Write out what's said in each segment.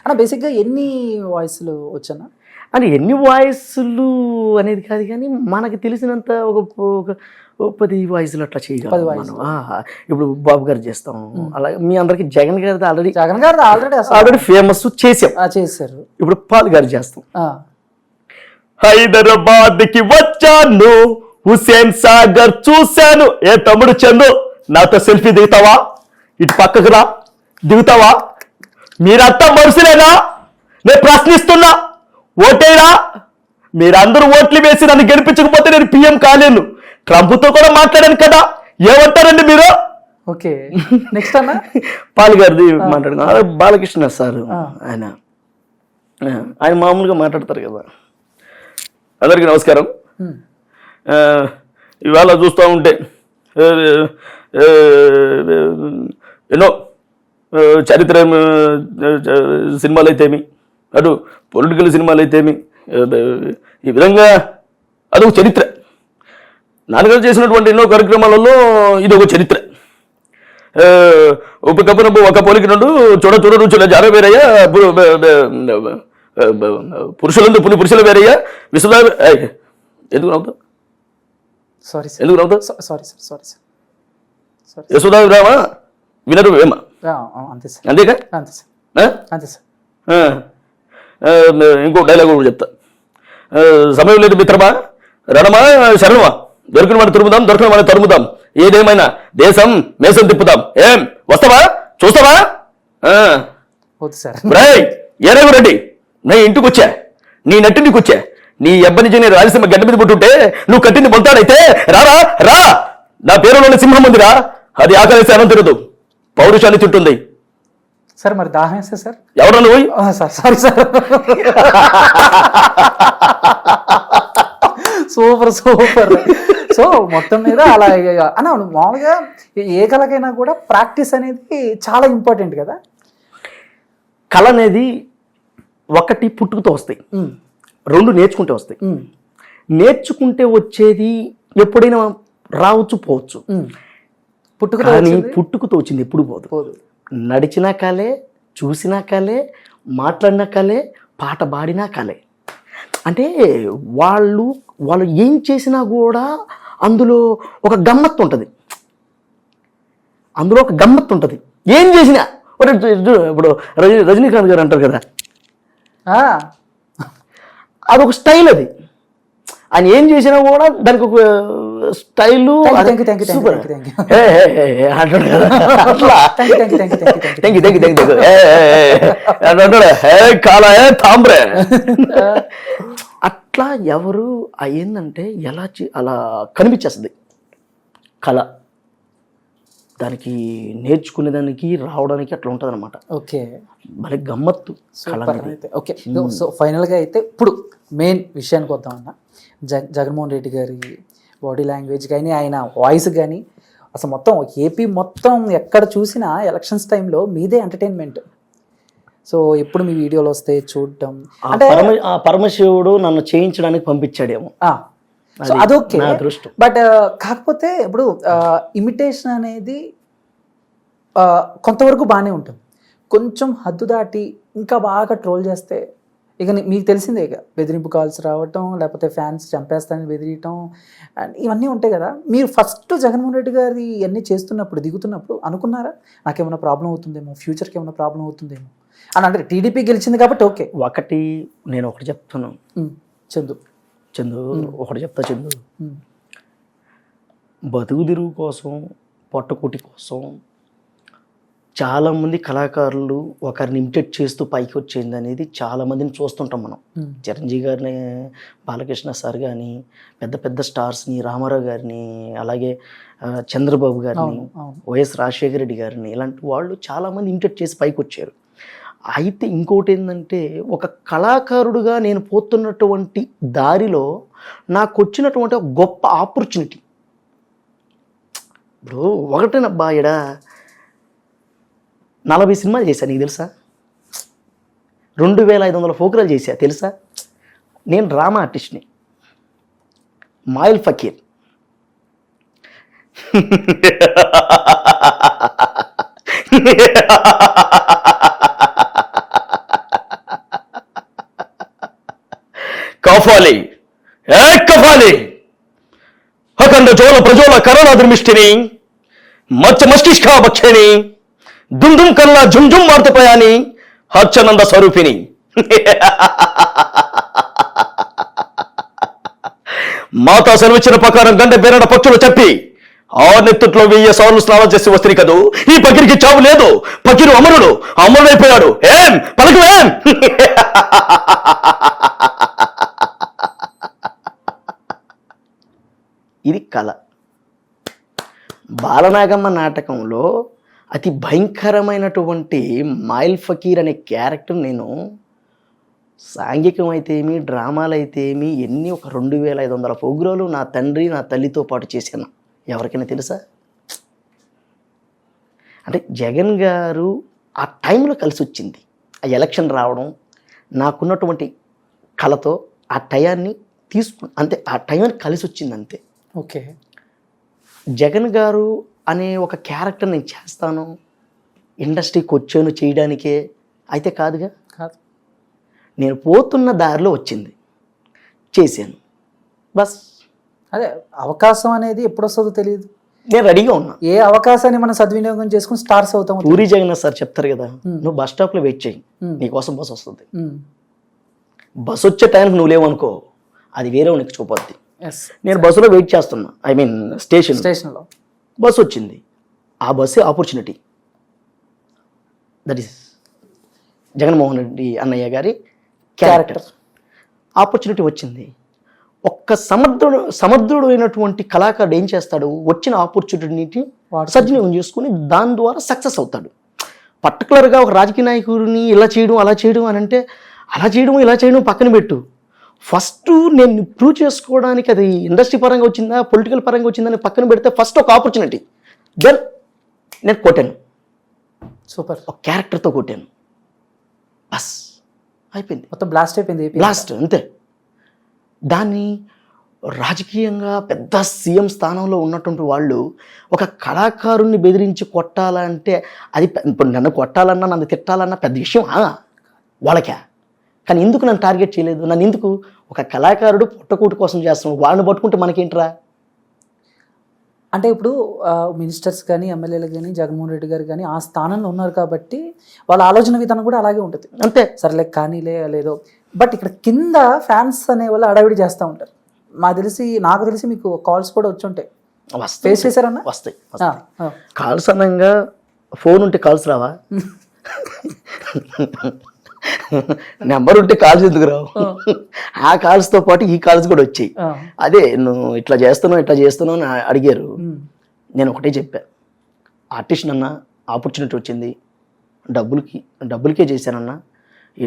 అన్న బేసిక్గా ఎన్ని వాయిస్లు వచ్చానా? అంటే ఎన్ని వాయిస్లు అనేది కాదు, కానీ మనకు తెలిసినంత ఒక 10 వాయిస్లు అట్లా చేయగలం మనం. ఇప్పుడు బాబు గారు చేస్తాం, అలాగే మీ అందరికి జగన్ గారిది ఆల్రెడీ ఫేమస్ చేశారు. ఇప్పుడు పాల్ గారు చేస్తాం. హైదరాబాద్ కి వచ్చాను, హుసేన్ సాగర్ చూశాను, ఏ తమ్ముడు చందు నాతో సెల్ఫీ దిగుతావా, ఇటు పక్కకు రా, దిగుతావా, మీరంతా మనుషులేనా, నేను ప్రశ్నిస్తున్నా, ఓటేరా, మీరందరూ ఓట్లు వేసి నన్ను గెలిపించకపోతే నేను పిఎం కాలేను, ట్రంప్తో కూడా మాట్లాడాను కదా, ఏమంటారండి మీరు? ఓకే, నెక్స్ట్ అన్న పాల్ గారిది మాట్లాడుకున్నా. బాలకృష్ణ సార్ ఆయన మామూలుగా మాట్లాడతారు కదా. అందరికీ నమస్కారం. ఇవాళ చూస్తూ ఉంటే ఎన్నో చరిత్ర సినిమాలు అయితేమి, అటు పొలిటికల్ సినిమాలు అయితేమి, ఈ విధంగా అదొక చరిత్ర. నాన్నగారు చేసినటువంటి ఎన్నో కార్యక్రమాలలో ఇది ఒక చరిత్ర. ఉపకప్పున ఒక పోలికి నుండు చూడ చూడ రుచుల జార వేరయ్య, పురుషులందు పురుషుల వేరయ్య, విశ్వ ఎందుకు నవ్వుతావు? ఎందుకు నవ్వుతావు? యశోదామ వినరు వేమ, అంతేగా? ఇంకో డైలాగ్ కూడా చెప్తా. సమయం లేదు మిత్రమా, రణమా శరణమా, దొరికిన వాడిని తురుముదాం, దొరికిన వాడిని తరుముదాం, ఏదేమైనా దేశం మేసం తిప్పుదాం, ఏం వస్తావా, చూస్తావా? ఏరేగు రెడ్డి, నేను ఇంటికి వచ్చా, నీ నట్టింటికి వచ్చా, నీ అబ్బని నేను రాయలసీమ గడ్డ మీద పుట్టుంటే నువ్వు కట్టింది బొంతాడైతే రారా రా, నా పేరులోని సింహం ఉందిరా, అది ఆకలేసి అనం తిరదు, పౌరుషాన్ని చుట్టుంది. సార్ మరి దాహం వేస్తే సార్ ఎవరన్నా పోయి sorry sir. Super super. So మొత్తం మీద అలా అన్న మామూలుగా ఏ కళకైనా కూడా ప్రాక్టీస్ అనేది చాలా ఇంపార్టెంట్ కదా. కళ అనేది ఒకటి పుట్టుకతో వస్తాయి, 2 నేర్చుకుంటే వస్తాయి. నేర్చుకుంటే వచ్చేది ఎప్పుడైనా రావచ్చు పోవచ్చు, పుట్టుకతో వచ్చింది ఎప్పుడు పోదు. నడిచిన కళే, చూసిన కళే, మాట్లాడిన కళే, పాట పాడిన కళే. అంటే వాళ్ళు ఏం చేసినా కూడా అందులో ఒక గమ్మత్తు ఉంటుంది, ఏం చేసినా. ఇప్పుడు రజనీకాంత్ గారు అంటారు కదా, అదొక స్టైల్. అది ఆయన ఏం చేసినా కూడా దానికి ఒక స్టైలు అట్లా ఎవరు అయ్యిందంటే అలా కనిపించేస్తుంది కళ. దానికి నేర్చుకునేదానికి రావడానికి అట్లా ఉంటుంది అనమాట. ఓకే, మరి గమ్మత్తు కళ. ఓకే, సో ఫైనల్గా అయితే ఇప్పుడు మెయిన్ విషయానికి వద్దామన్నా. జగన్మోహన్ రెడ్డి గారి బాడీ లాంగ్వేజ్ కానీ, ఆయన వాయిస్ కానీ, అసలు మొత్తం ఏపీ మొత్తం ఎక్కడ చూసినా ఎలక్షన్స్ టైంలో మీదే ఎంటర్టైన్మెంట్. సో ఎప్పుడు మీ వీడియోలు వస్తే చూడటం అంటే ఆ పరమశివుడు నన్ను చేయించడానికి పంపించాడేమో, సో అదొకే. బట్ కాకపోతే ఇప్పుడు ఇమిటేషన్ అనేది కొంతవరకు బాగానే ఉంటుంది, కొంచెం హద్దు దాటి ఇంకా బాగా ట్రోల్ చేస్తే ఇక మీకు తెలిసిందే, ఇక బెదిరింపు కాల్స్ రావటం, లేకపోతే ఫ్యాన్స్ చంపేస్తానని బెదిరియటం, అండ్ ఇవన్నీ ఉంటాయి కదా. మీరు ఫస్ట్ జగన్మోహన్ రెడ్డి గారి ఇవన్నీ చేస్తున్నప్పుడు, దిగుతున్నప్పుడు అనుకున్నారా నాకేమైనా ప్రాబ్లం అవుతుందేమో, ఫ్యూచర్కి ఏమైనా ప్రాబ్లం అవుతుందేమో అని? అంటే టీడీపీ గెలిచింది కాబట్టి ఓకే. నేను ఒకటి చెప్తున్నాను చందు, ఒకటి చెప్తా చందు. బతుకు తిరుగు కోసం, పొట్టకుటి కోసం చాలామంది కళాకారులు ఒకరిని ఇమిటేట్ చేస్తూ పైకి వచ్చేది అనేది చాలామందిని చూస్తుంటాం మనం. చిరంజీవి గారిని, బాలకృష్ణ సార్ కానీ, పెద్ద పెద్ద స్టార్స్ని, రామారావు గారిని, అలాగే చంద్రబాబు గారిని, వైఎస్ రాజశేఖర రెడ్డి గారిని, ఇలాంటి వాళ్ళు చాలామంది ఇమిటేట్ చేసి పైకి వచ్చారు. అయితే ఇంకోటి ఏంటంటే, ఒక కళాకారుడుగా నేను పోతున్నటువంటి దారిలో నాకు వచ్చినటువంటి ఒక గొప్ప ఆపర్చునిటీ. ఇప్పుడు ఒకటేనబ్బా, 40 సినిమాలు చేశా, నీకు తెలుసా? 2500 ఫోక్రాలు చేశా, తెలుసా? నేను డ్రామా ఆర్టిస్ట్ని, మాయిల్ ఫకీర్. కాఫాలి కఫాలి అఖండ జోల ప్రజోల కరోనా దుర్మిష్టిని మచ్చ మస్తిష్కా భక్షిణి దుమ్ కల్లా జుమ్ వార్తపయాని హర్చనంద స్వరూపిణి మాతా సెలవిచ్చిన ప్రకారం గంట బేరడ పక్షులు చెప్పి ఆ నెత్తుట్లో 1000 సార్లు స్నానం చేసి వస్తుంది కదూ ఈ పకిరికి చావు లేదు పకిరు అమరుడైపోయాడు ఏం పలకు ఏం ఇది కళ. బాలనాగమ్మ నాటకంలో అతి భయంకరమైనటువంటి మాయిల్ ఫకీర్ అనే క్యారెక్టర్ నేను సాంఘికం అయితేమి డ్రామాలు అయితేమి ఎన్ని ఒక 2500 ప్రోగ్రాలు నా తండ్రి నా తల్లితో పాటు చేశాను. ఎవరికైనా తెలుసా? అంటే జగన్ గారు ఆ టైంలో కలిసి వచ్చింది. ఆ ఎలక్షన్ రావడం నాకున్నటువంటి కళతో ఆ టయాన్ని అంతే, ఆ టైంని కలిసి వచ్చింది అంతే. ఓకే, జగన్ గారు అనే ఒక క్యారెక్టర్ నేను చేస్తాను ఇండస్ట్రీకి వచ్చాను చేయడానికే అయితే కాదుగా. కాదు, నేను పోతున్న దారిలో వచ్చింది, చేశాను బస్. అదే అవకాశం అనేది ఎప్పుడు వస్తుందో తెలియదు. నేను రెడీగా ఉన్నా. ఏ అవకాశాన్ని మనం సద్వినియోగం చేసుకుని స్టార్స్ అవుతాం. పూరి జగన్నాథ్ సార్ చెప్తారు కదా, నువ్వు బస్ స్టాప్లో వెయిట్ చేయి, నీకోసం బస్ వస్తుంది. బస్ వచ్చే టైంకి నువ్వు లేవనుకో, అది వేరే నీకు చూపొద్ది. నేను బస్సులో వెయిట్ చేస్తున్నా, ఐ మీన్ స్టేషన్లో బస్సు వచ్చింది. ఆ బస్సే opportunity. That is Jaganmohan Reddy అన్నయ్య గారి క్యారెక్టర్. ఆపర్చునిటీ వచ్చింది. ఒక్క సమర్థుడు అయినటువంటి కళాకారుడు ఏం చేస్తాడు, వచ్చిన ఆపర్చునిటీని సద్వినియోగం చేసుకుని దాని ద్వారా సక్సెస్ అవుతాడు. పర్టికులర్గా ఒక రాజకీయ నాయకుడిని ఇలా చేయడం అలా చేయడం అని అంటే, అలా చేయడం ఇలా చేయడం పక్కన పెట్టు. ఫస్ట్ నేను ప్రూవ్ చేసుకోవడానికి అది ఇండస్ట్రీ పరంగా వచ్చిందా పొలిటికల్ పరంగా వచ్చిందని పక్కన పెడితే ఫస్ట్ ఒక ఆపర్చునిటీ, దెన్ నేను కొట్టాను. సూపర్. ఒక క్యారెక్టర్తో కొట్టాను, బస్ అయిపోయింది, మొత్తం బ్లాస్ట్ అయిపోయింది. బ్లాస్ట్ అంతే. దాన్ని రాజకీయంగా పెద్ద సీఎం స్థానంలో ఉన్నటువంటి వాళ్ళు ఒక కళాకారుణ్ణి బెదిరించి కొట్టాలంటే అది ఇప్పుడు నన్ను కొట్టాలన్నా నన్ను తిట్టాలన్నా పెద్ద విషయం వాళ్ళకే. కానీ ఎందుకు నన్ను టార్గెట్ చేయలేదు? నన్ను ఎందుకు? ఒక కళాకారుడు పుట్టకూటి కోసం చేస్తున్నాడు, వాళ్ళని పట్టుకుంటే మనకేంట్రా? అంటే ఇప్పుడు మినిస్టర్స్ కానీ ఎమ్మెల్యేలు కానీ జగన్మోహన్ రెడ్డి గారు కానీ ఆ స్థానంలో ఉన్నారు కాబట్టి వాళ్ళ ఆలోచన విధానం కూడా అలాగే ఉంటుంది. అంతే, సరేలే కానీలే లేదో. బట్ ఇక్కడ కింద ఫ్యాన్స్ అనే వాళ్ళు అడావిడి చేస్తూ ఉంటారు. నాకు తెలిసి మీకు కాల్స్ కూడా వచ్చి ఉంటాయి. ఫేస్ చేశారన్నా? వస్తాయి. కాల్స్ అనంగా ఫోన్ ఉంటే కాల్స్ రావా? నెంబర్ ఉంటే కాల్స్ ఎందుకు రావు? ఆ కాల్స్తో పాటు ఈ కాల్స్ కూడా వచ్చాయి. అదే నువ్వు ఇట్లా చేస్తున్నావు అని అడిగారు. నేను ఒకటే చెప్పా, ఆర్టిస్ట్ అన్నా ఆపర్చునిటీ వచ్చింది, డబ్బులకే చేశానన్నా.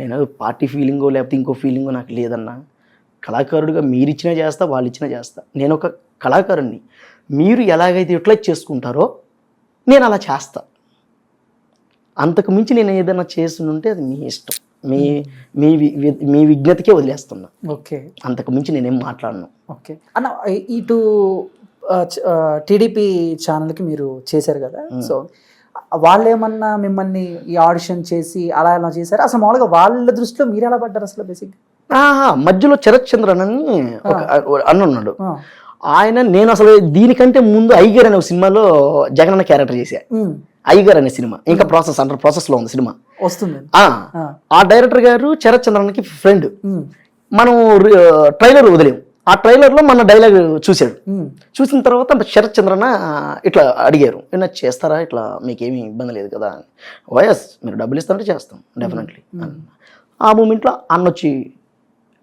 నేను పార్టీ ఫీలింగో లేకపోతే ఇంకో ఫీలింగో నాకు లేదన్నా. కళాకారుడిగా మీరు ఇచ్చినా చేస్తా, వాళ్ళు ఇచ్చినా చేస్తా. నేను ఒక కళాకారుణ్ణి, మీరు ఎలాగైతే యూటిలైజ్ చేసుకుంటారో నేను అలా చేస్తా. అంతకు మించి నేను ఏదైనా చేసి ఉంటే అది మీ ఇష్టం, మీ విజ్ఞతకే వదిలేస్తున్నా. ఓకే, అంతకు మించి నేనేం మాట్లాడను. ఓకే అన్న, ఇటు టీడీపీ ఛానల్కి మీరు చేశారు కదా, సో వాళ్ళు ఏమన్నా మిమ్మల్ని ఈ ఆడిషన్ చేసి అలా ఎలా చేశారు? అసలు మామూలుగా వాళ్ళ దృష్టిలో మీరు ఎలా పడ్డారు అసలు? బేసిక్ మధ్యలో శరత్ చంద్రన్ అని ఒక అన్న ఉన్నాడు. ఆయన, నేను అసలు దీనికంటే ముందు ఐగర్ అనే ఒక సినిమాలో జగన్ అన్న క్యారెక్టర్ చేశా. ఐగర్ అనే సినిమా ఇంకా అండర్ ప్రాసెస్ లో ఉంది, సినిమా వస్తుంది. ఆ డైరెక్టర్ గారు శరత్ చంద్రన్కి ఫ్రెండ్. మనం ట్రైలర్ వదిలేం, ఆ ట్రైలర్లో మన డైలాగ్ చూశాడు. చూసిన తర్వాత శరత్ చంద్రన్న ఇట్లా అడిగారు, ఏమన్నా చేస్తారా, ఇట్లా మీకేమీ ఇబ్బంది లేదు కదా? వైఎస్ మీరు డబ్బులు ఇస్తారంటే చేస్తాం డెఫినెట్లీ. ఆ మూమెంట్లో అన్నొచ్చి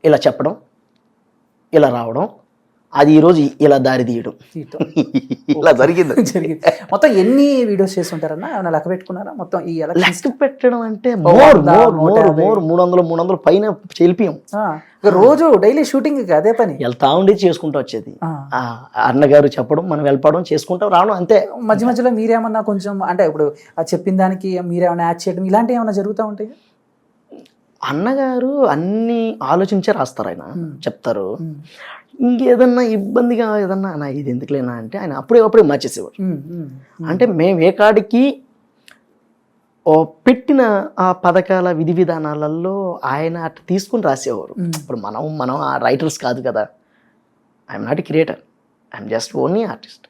ఇలా చెప్పడం, ఇలా రావడం, అది ఈరోజు ఇలా దారి తీయడం, ఇలా జరిగింది. మొత్తం ఎన్ని వీడియోస్ చేస్తుంటారన్నా? ఏమైనా లెక్క పెట్టుకున్నారా? మొత్తం ఈ లెక్క పెట్టడం అంటే 300 పైన చెల్లిపోయాం. రోజు డైలీ షూటింగ్ అదే పని, వెళ్తా ఉండేది, చేసుకుంటూ వచ్చేది. అన్నగారు చెప్పడం, మనం వెళ్ళిపోవడం, చేసుకుంటాం రావడం, అంతే. మధ్య మధ్యలో మీరేమన్నా కొంచెం అంటే ఇప్పుడు చెప్పిన దానికి మీరేమన్నా యాడ్ చేయడం ఇలాంటివి ఏమైనా జరుగుతూ ఉంటాయి? అన్నగారు అన్ని ఆలోచించే రాస్తారు, ఆయన చెప్తారు. ఇంకేదన్నా ఇబ్బందిగా ఏదన్నా నా ఇది ఎందుకులేనా అంటే ఆయన అప్పుడే మార్చేసేవారు. అంటే మేము ఏ కాడికి పెట్టిన ఆ పథకాల విధి విధానాలలో ఆయన అట్లా తీసుకుని రాసేవారు. ఇప్పుడు మనం ఆ రైటర్స్ కాదు కదా. I'm not a creator, I'm just only artist.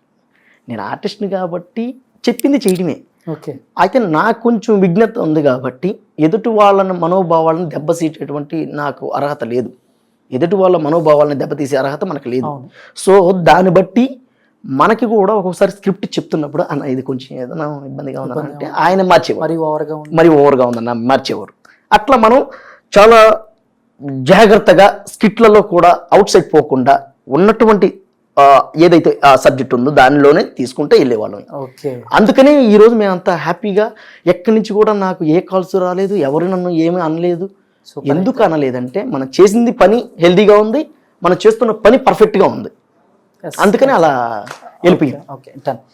నేను ఆర్టిస్ట్ని కాబట్టి చెప్పింది చేయడమే. ఓకే. అయితే నాకు కొంచెం విజ్ఞత ఉంది కాబట్టి ఎదుటి వాళ్ళని మనోభావాలను దెబ్బతీసేటువంటి నాకు అర్హత లేదు. ఎదుటి వాళ్ళ మనోభావాలను దెబ్బతీసే అర్హత మనకు లేదు. సో దాన్ని బట్టి మనకి కూడా ఒక్కొక్కసారి స్క్రిప్ట్ చెప్తున్నప్పుడు అన్న ఇది కొంచెం ఏదైనా ఇబ్బందిగా ఉందంటే ఆయన మార్చేవారు, మరి ఓవర్గా ఉందన్న మార్చేవారు. అట్లా మనం చాలా జాగ్రత్తగా స్కిట్లలో కూడా అవుట్ సైడ్ పోకుండా ఉన్నటువంటి ఏదైతే ఆ సబ్జెక్ట్ ఉందో దానిలోనే తీసుకుంటే వెళ్ళేవాళ్ళం. అందుకనే ఈరోజు మేమంతా హ్యాపీగా, ఎక్కడి నుంచి కూడా నాకు ఏ కాల్స్ రాలేదు, ఎవరు నన్ను ఏమీ అనలేదు. ఎందుకు అనలేదంటే మనం చేసింది పని హెల్దీగా ఉంది, మనం చేస్తున్న పని పర్ఫెక్ట్గా ఉంది, అందుకని అలా వెళ్ళిపోయింది. Okay, done.